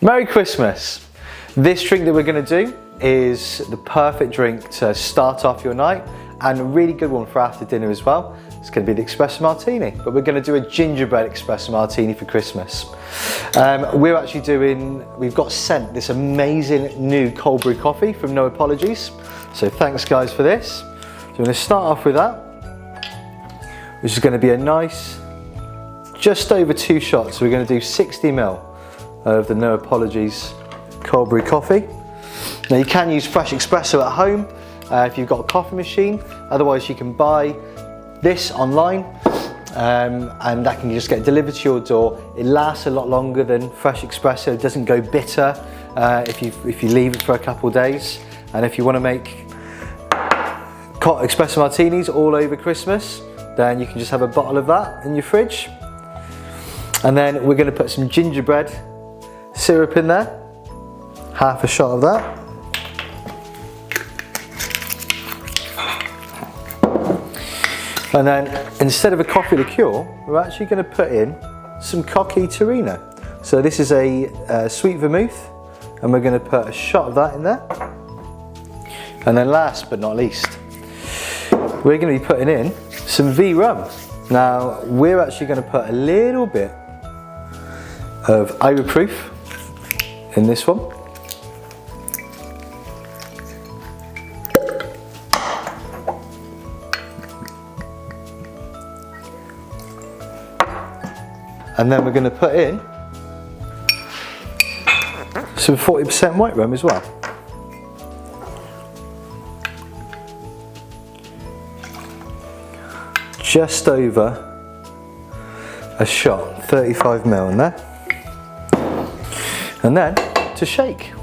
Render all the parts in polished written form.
Merry Christmas! This drink that we're going to do is the perfect drink to start off your night and a really good one for after dinner as well. It's going to be the Espresso Martini, but we're going to do a gingerbread Espresso Martini for Christmas. We've got sent this amazing new cold brew coffee from No Apologies. So thanks guys for this. So I'm going to start off with that, which is going to be a nice, just over 2 shots. So we're going to do 60 ml of the No Apologies cold brew coffee. Now you can use fresh espresso at home if you've got a coffee machine. Otherwise you can buy this online and that can just get delivered to your door. It lasts a lot longer than fresh espresso. It doesn't go bitter if you leave it for a couple of days. And if you want to make espresso martinis all over Christmas, then you can just have a bottle of that in your fridge. And then we're going to put some gingerbread syrup in there, half a shot of that. And then instead of a coffee liqueur, we're actually going to put in some cocky Torino. So this is a sweet vermouth, and we're going to put a shot of that in there. And then last but not least, we're going to be putting in some V rum. Now we're actually going to put a little bit of ibuproof in this one. And then we're going to put in some 40% white rum as well. Just over a shot, 35 ml in there. And then to shake.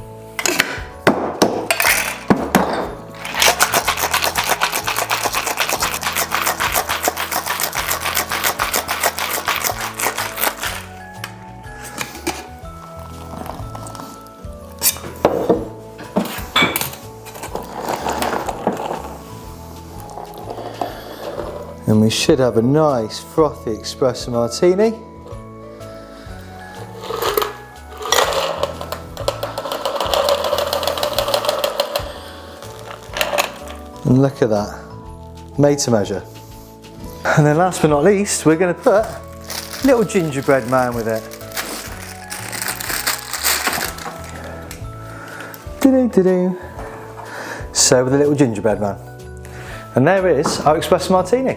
And we should have a nice frothy espresso martini. And look at that, made to measure. And then last but not least, we're going to put a little gingerbread man with it. Do-do-do-do. So with a little gingerbread man. And there is our espresso martini.